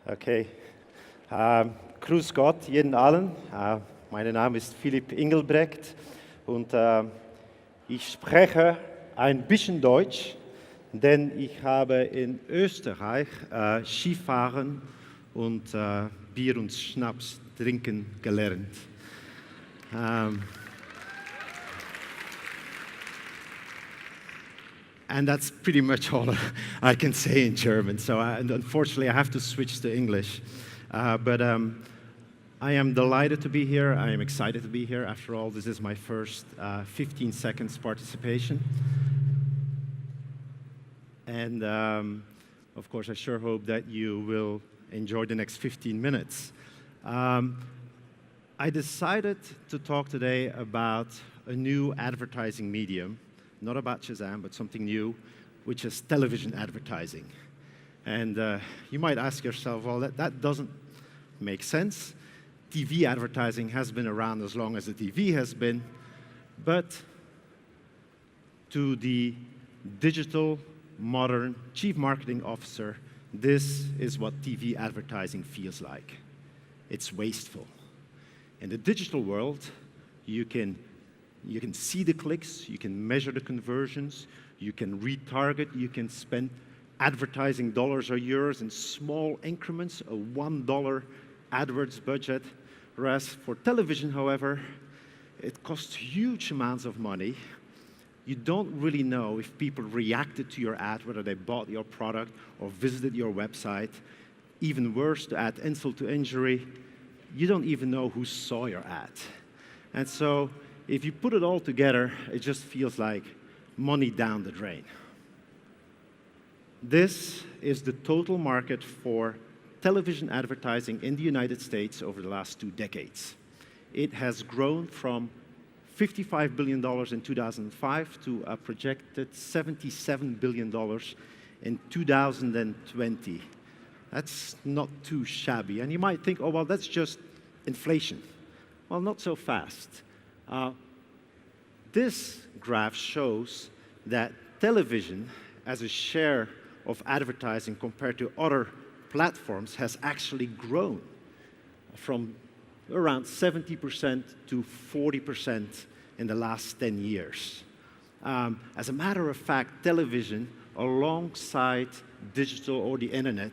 Okay. Grüß Gott jeden allen. Mein Name ist Philipp Inghelbrecht und ich spreche ein bisschen Deutsch, denn ich habe in Österreich Skifahren und Bier und Schnaps trinken gelernt. And that's pretty much all I can say in German. So unfortunately, I have to switch to English. But I am delighted to be here. I am excited to be here. After all, this is my first 15 seconds participation. And of course, I sure hope that you will enjoy the next 15 minutes. I decided to talk today about a new advertising medium. Not about Shazam, but something new, which is television advertising. And you might ask yourself, well, that doesn't make sense. TV advertising has been around as long as the TV has been, but to the digital, modern chief marketing officer, this is what TV advertising feels like. It's wasteful. In the digital world, you can see the clicks, you can measure the conversions, you can retarget, you can spend advertising dollars or euros in small increments, a $1 AdWords budget. Whereas for television, however, it costs huge amounts of money. You don't really know if people reacted to your ad, whether they bought your product or visited your website. Even worse, to add insult to injury, you don't even know who saw your ad. And so, if you put it all together, it just feels like money down the drain. This is the total market for television advertising in the United States over the last 2 decades. It has grown from $55 billion in 2005 to a projected $77 billion in 2020. That's not too shabby. And you might think, oh, well, that's just inflation. Well, not so fast. This graph shows that television, as a share of advertising compared to other platforms, has actually grown from around 70% to 40% in the last 10 years. As a matter of fact, television, alongside digital or the internet,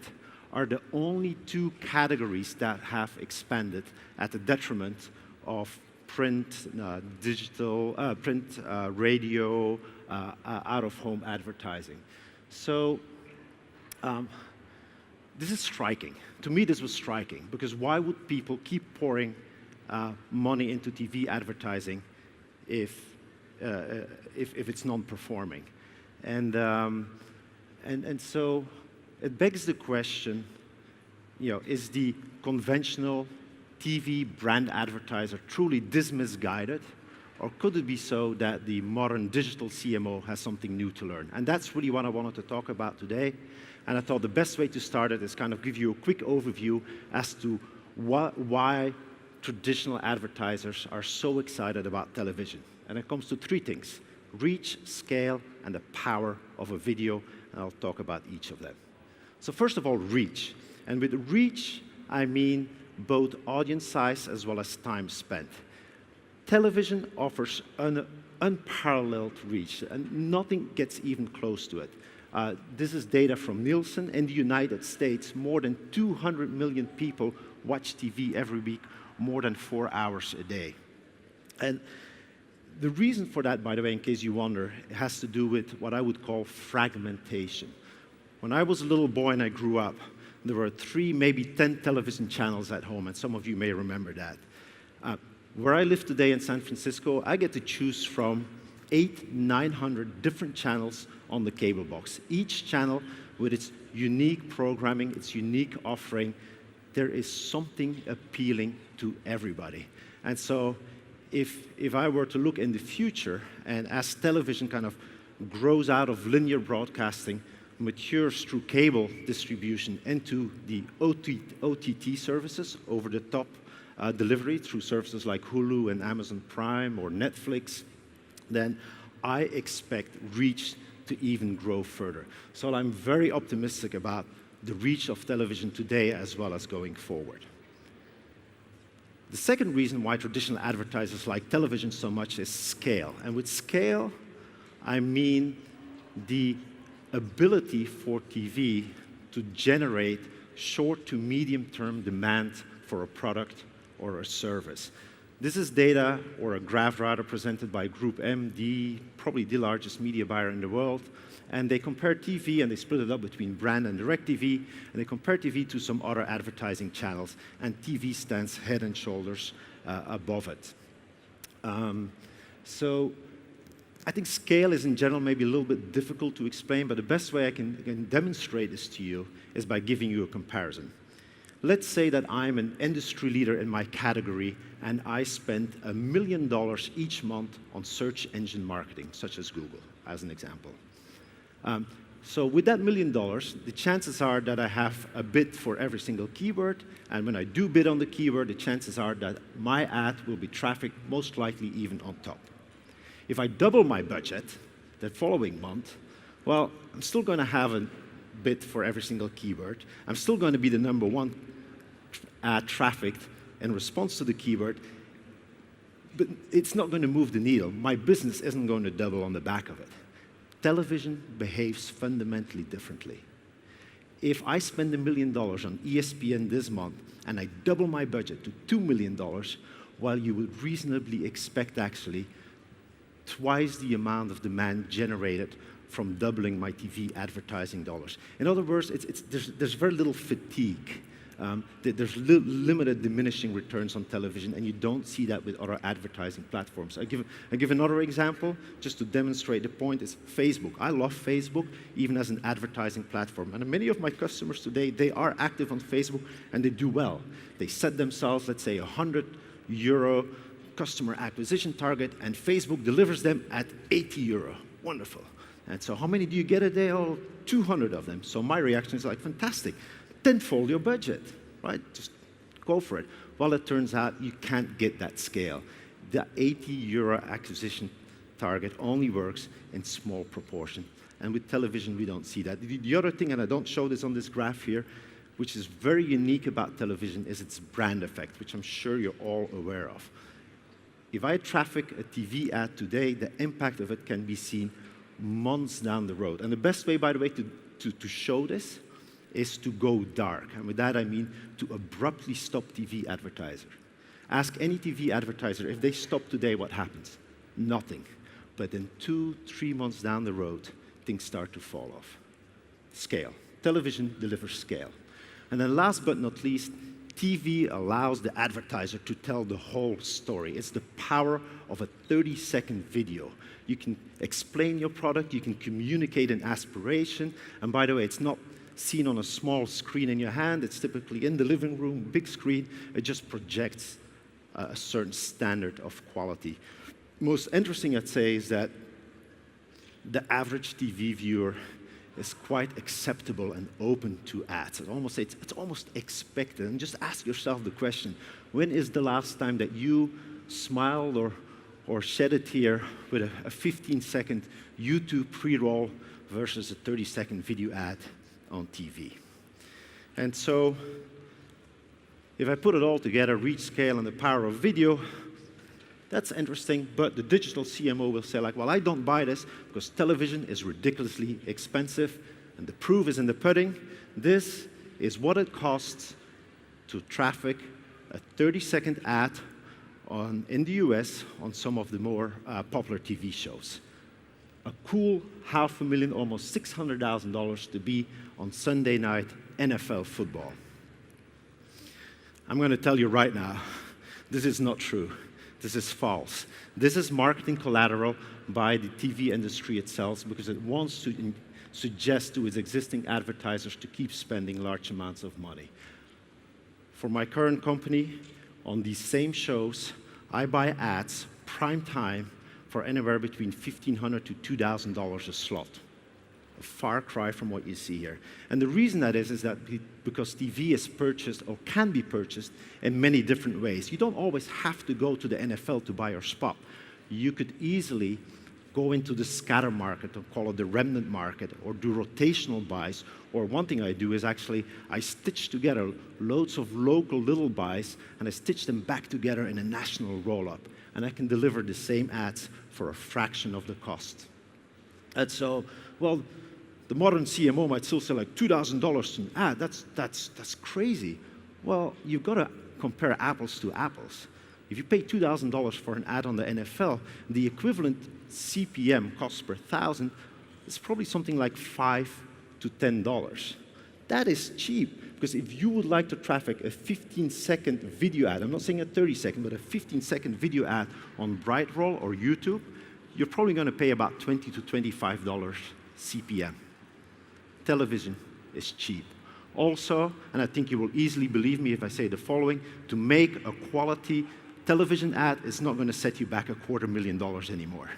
are the only 2 categories that have expanded at the detriment of print, radio, out-of-home advertising. So this is striking. To me, this was striking, because why would people keep pouring money into TV advertising if it's non-performing? And so it begs the question, is the conventional TV brand advertiser truly this misguided, or could it be so that the modern digital CMO has something new to learn? And that's really what I wanted to talk about today. And I thought the best way to start it is kind of give you a quick overview as to why traditional advertisers are so excited about television. And it comes to 3 things: reach, scale, and the power of a video. And I'll talk about each of them. So first of all, reach. And with reach, I mean both audience size as well as time spent. Television offers an unparalleled reach, and nothing gets even close to it. This is data from Nielsen. In the United States, more than 200 million people watch TV every week, more than 4 hours a day. And the reason for that, by the way, in case you wonder, has to do with what I would call fragmentation. When I was a little boy and I grew up, there were 3, maybe 10 television channels at home, and some of you may remember that. Where I live today in San Francisco, I get to choose from 800-900 different channels on the cable box. Each channel with its unique programming, its unique offering. There is something appealing to everybody. And so if I were to look in the future, and as television kind of grows out of linear broadcasting, matures through cable distribution into the OTT services, over-the-top delivery through services like Hulu and Amazon Prime or Netflix, then I expect reach to even grow further. So I'm very optimistic about the reach of television today as well as going forward. The second reason why traditional advertisers like television so much is scale. And with scale, I mean the ability for TV to generate short to medium-term demand for a product or a service. This is data, or a graph rather, presented by Group M, probably the largest media buyer in the world. And they compare TV, and they split it up between brand and direct TV, and they compare TV to some other advertising channels, and TV stands head and shoulders above it. So I think scale is in general maybe a little bit difficult to explain, but the best way I can demonstrate this to you is by giving you a comparison. Let's say that I'm an industry leader in my category and I spend $1 million each month on search engine marketing, such as Google, as an example. So with that $1 million, the chances are that I have a bid for every single keyword, and when I do bid on the keyword, the chances are that my ad will be trafficked, most likely even on top. If I double my budget the following month, well, I'm still going to have a bid for every single keyword. I'm still going to be the #1 ad trafficked in response to the keyword, but it's not going to move the needle. My business isn't going to double on the back of it. Television behaves fundamentally differently. If I spend $1 million on ESPN this month and I double my budget to $2 million, well, you would reasonably expect actually twice the amount of demand generated from doubling my TV advertising dollars. In other words, there's very little fatigue. There's limited diminishing returns on television, and you don't see that with other advertising platforms. I give another example, just to demonstrate the point, is Facebook. I love Facebook, even as an advertising platform. And many of my customers today, they are active on Facebook, and they do well. They set themselves, let's say, €100 customer acquisition target, and Facebook delivers them at €80. Wonderful. And so how many do you get a day? Oh, 200 of them. So my reaction is like, fantastic. Tenfold your budget, right? Just go for it. Well, it turns out you can't get that scale. The €80 acquisition target only works in small proportion. And with television, we don't see that. The other thing, and I don't show this on this graph here, which is very unique about television, is its brand effect, which I'm sure you're all aware of. If I traffic a TV ad today, the impact of it can be seen months down the road. And the best way, by the way, to show this is to go dark. And with that, I mean to abruptly stop TV advertiser. Ask any TV advertiser, if they stop today, what happens? Nothing. But in 2-3 months down the road, things start to fall off. Scale. Television delivers scale. And then last but not least, TV allows the advertiser to tell the whole story. It's the power of a 30-second video. You can explain your product, you can communicate an aspiration, and by the way, it's not seen on a small screen in your hand. It's typically in the living room, big screen. It just projects a certain standard of quality. Most interesting, I'd say, is that the average TV viewer is quite acceptable and open to ads. It's almost expected. And just ask yourself the question, when is the last time that you smiled or shed a tear with a 15-second YouTube pre-roll versus a 30-second video ad on TV? And so, if I put it all together, reach, scale, and the power of video, that's interesting, but the digital CMO will say, like, well, I don't buy this because television is ridiculously expensive, and the proof is in the pudding. This is what it costs to traffic a 30-second ad in the US on some of the more popular TV shows. A cool $500,000, almost $600,000 to be on Sunday night NFL football. I'm going to tell you right now, this is not true. This is false. This is marketing collateral by the TV industry itself because it wants to suggest to its existing advertisers to keep spending large amounts of money. For my current company, on these same shows, I buy ads prime time for anywhere between $1,500 to $2,000 a slot. A far cry from what you see here. And the reason that is that because TV is purchased or can be purchased in many different ways. You don't always have to go to the NFL to buy your spot. You could easily go into the scatter market, or call it the remnant market, or do rotational buys. Or one thing I do is actually I stitch together loads of local little buys, and I stitch them back together in a national roll-up. And I can deliver the same ads for a fraction of the cost. And so, well, the modern CMO might still say like $2,000 to an ad. That's crazy. Well, you've got to compare apples to apples. If you pay $2,000 for an ad on the NFL, the equivalent CPM, cost per thousand, is probably something like $5 to $10. That is cheap, because if you would like to traffic a 15-second video ad, I'm not saying a 30-second, but a 15-second video ad on Brightroll or YouTube, you're probably going to pay about $20 to $25 CPM. Television is cheap. Also, and I think you will easily believe me if I say the following, to make a quality television ad is not going to set you back $250,000 anymore.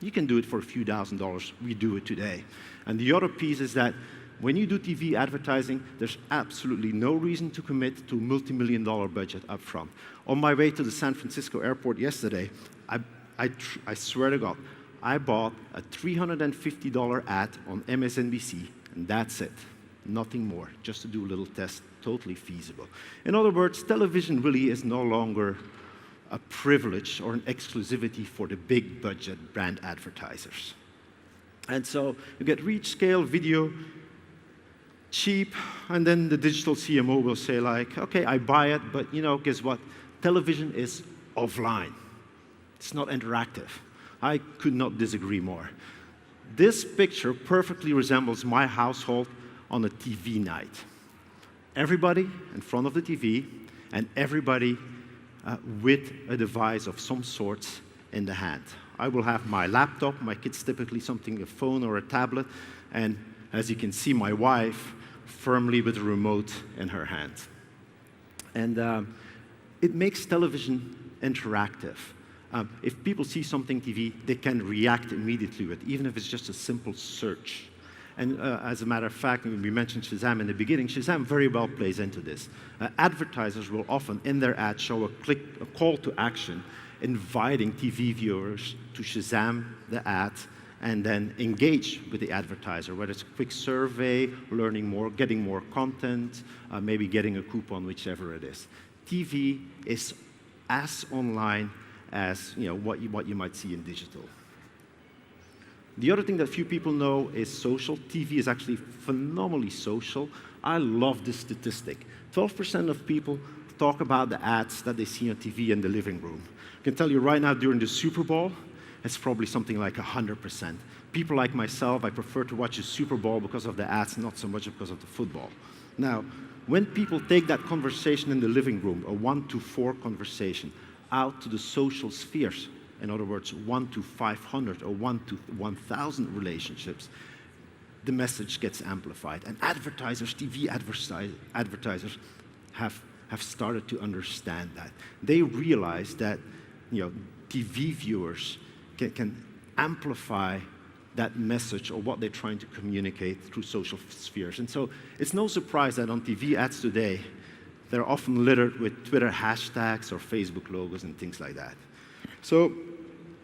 You can do it for a few $1,000s. We do it today. And the other piece is that when you do TV advertising, there's absolutely no reason to commit to a multi-million-dollar budget up front. On my way to the San Francisco airport yesterday, I swear to God, I bought a $350 ad on MSNBC, and that's it. Nothing more, just to do a little test, totally feasible. In other words, television really is no longer a privilege or an exclusivity for the big budget brand advertisers. And so you get reach, scale, video, cheap, and then the digital CMO will say like, okay, I buy it, but guess what? Television is offline. It's not interactive. I could not disagree more. This picture perfectly resembles my household on a TV night. Everybody in front of the TV, and everybody with a device of some sorts in the hand. I will have my laptop, my kids typically something, a phone or a tablet, and as you can see, my wife firmly with a remote in her hand. And it makes television interactive. If people see something TV, they can react immediately with it, even if it's just a simple search. And as a matter of fact, when we mentioned Shazam in the beginning, Shazam very well plays into this. Advertisers will often, in their ad, show a call to action, inviting TV viewers to Shazam the ad and then engage with the advertiser, whether it's a quick survey, learning more, getting more content, maybe getting a coupon, whichever it is. TV is as online as what you might see in digital. The other thing that few people know is social. TV is actually phenomenally social. I love this statistic. 12% of people talk about the ads that they see on TV in the living room. I can tell you right now, during the Super Bowl, it's probably something like 100%. People like myself, I prefer to watch the Super Bowl because of the ads, not so much because of the football. Now, when people take that conversation in the living room, a 1-to-4 conversation, out to the social spheres, in other words, 1 to 500 or 1 to 1,000 relationships, the message gets amplified. And advertisers, TV advertisers, have started to understand that. They realize that TV viewers can amplify that message or what they're trying to communicate through social spheres. And so it's no surprise that on TV ads today, they're often littered with Twitter hashtags or Facebook logos and things like that. So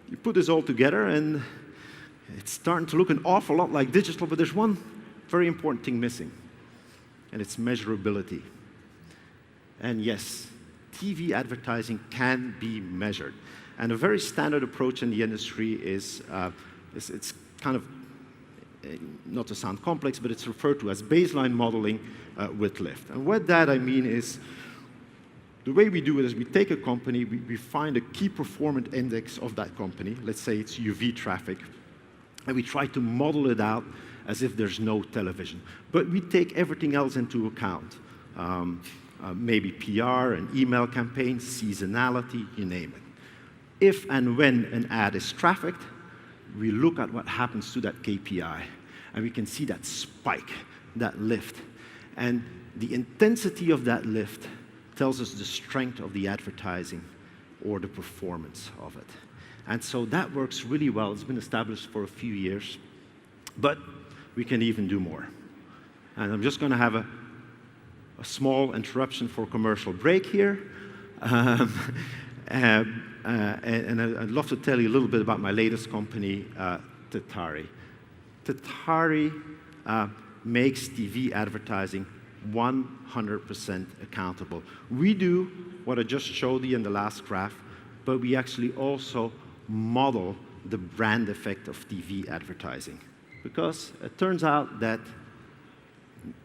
you put this all together, and it's starting to look an awful lot like digital, but there's one very important thing missing, and it's measurability. And yes, TV advertising can be measured. And a very standard approach in the industry is it's kind of, not to sound complex, but it's referred to as baseline modeling with lift. And what that I mean is, the way we do it is we take a company, we find a key performance index of that company, let's say it's UV traffic, and we try to model it out as if there's no television. But we take everything else into account. Maybe PR, an email campaign, seasonality, you name it. If and when an ad is trafficked, we look at what happens to that KPI, and we can see that spike, that lift. And the intensity of that lift tells us the strength of the advertising or the performance of it. And so that works really well. It's been established for a few years, but we can even do more. And I'm just going to have a small interruption for commercial break here. And I'd love to tell you a little bit about my latest company, Tatari. Tatari makes TV advertising 100% accountable. We do what I just showed you in the last graph, but we actually also model the brand effect of TV advertising. Because it turns out that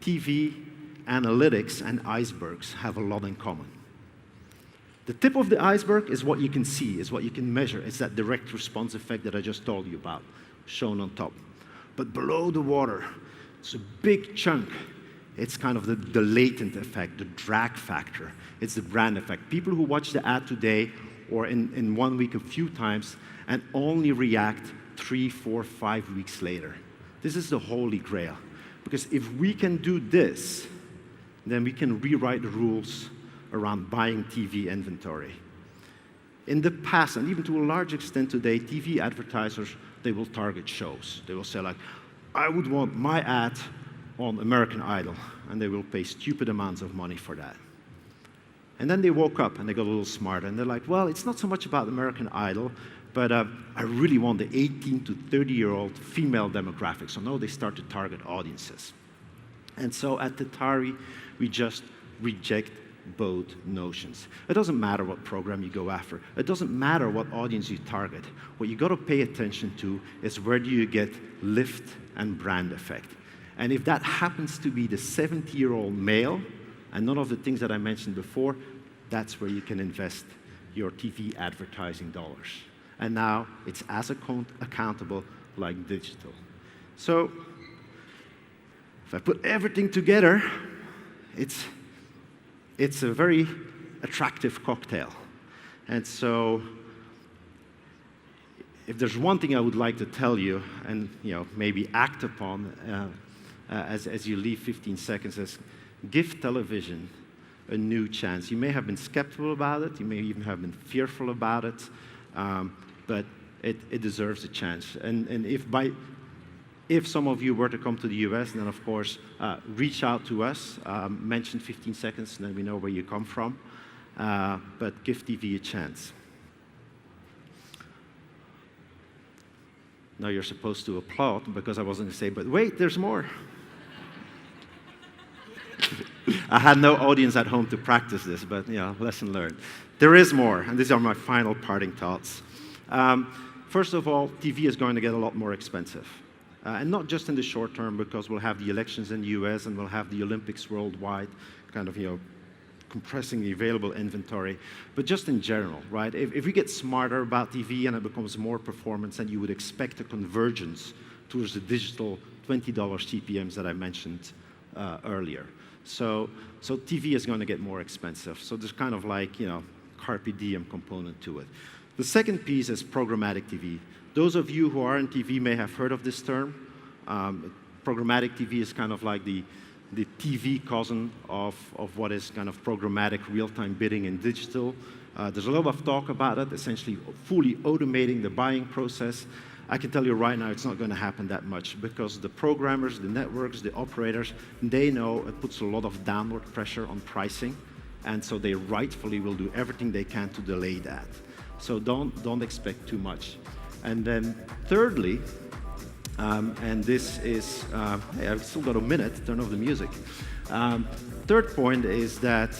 TV analytics and icebergs have a lot in common. The tip of the iceberg is what you can see, is what you can measure. It's that direct response effect that I just told you about, shown on top. But below the water, it's a big chunk. It's kind of the latent effect, the drag factor. It's the brand effect. People who watch the ad today or in 1 week a few times and only react 3, 4, 5 weeks later. This is the holy grail. Because if we can do this, then we can rewrite the rules around buying TV inventory. In the past, and even to a large extent today, TV advertisers, they will target shows. They will say like, I would want my ad on American Idol, and they will pay stupid amounts of money for that. And then they woke up and they got a little smarter, and they're like, well, it's not so much about American Idol, but I really want the 18 to 30-year-old female demographic. So now they start to target audiences. And so at Tatari, we just reject both notions. It doesn't matter what program you go after. It doesn't matter what audience you target. What you got to pay attention to is where do you get lift and brand effect. And if that happens to be the 70-year-old male and none of the things that I mentioned before, that's where you can invest your TV advertising dollars. And now it's as accountable like digital. So if I put everything together, it's a very attractive cocktail. And so if there's one thing I would like to tell you and maybe act upon as you leave 15 seconds is give television a new chance. You may have been skeptical about it. You may even have been fearful about it. But it deserves a chance. And if some of you were to come to the US, then of course, reach out to us, mention 15 seconds, and then we know where you come from. But give TV a chance. Now you're supposed to applaud because I wasn't going to say, but wait, there's more. I had no audience at home to practice this, but lesson learned. There is more, and these are my final parting thoughts. First of all, TV is going to get a lot more expensive. And not just in the short term, because we'll have the elections in the US and we'll have the Olympics worldwide, kind of, compressing the available inventory, but just in general, right? If we get smarter about TV and it becomes more performance, then you would expect a convergence towards the digital $20 CPMs that I mentioned earlier. So TV is going to get more expensive. So there's kind of like, carpe diem component to it. The second piece is programmatic TV. Those of you who are in TV may have heard of this term. Programmatic TV is kind of like the TV cousin of what is kind of programmatic real-time bidding in digital. There's a lot of talk about it, essentially fully automating the buying process. I can tell you right now it's not going to happen that much because the programmers, the networks, the operators, they know it puts a lot of downward pressure on pricing, and so they rightfully will do everything they can to delay that. So don't expect too much. And then thirdly, and this is, hey, I've still got a minute, turn off the music. Third point is that,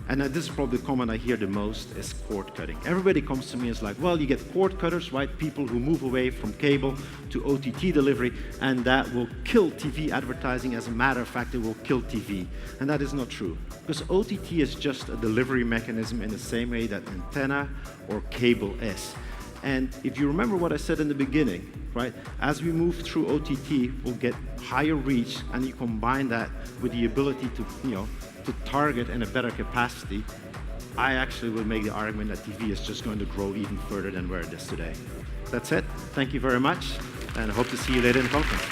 and this is probably the comment I hear the most, is cord cutting. Everybody comes to me and is like, well, you get cord cutters, right? People who move away from cable to OTT delivery, and that will kill TV advertising. As a matter of fact, it will kill TV. And that is not true. Because OTT is just a delivery mechanism in the same way that antenna or cable is. And if you remember what I said in the beginning, right? As we move through OTT, we'll get higher reach, and you combine that with the ability to, to target in a better capacity. I actually will make the argument that TV is just going to grow even further than where it is today. That's it. Thank you very much, and I hope to see you later in the conference.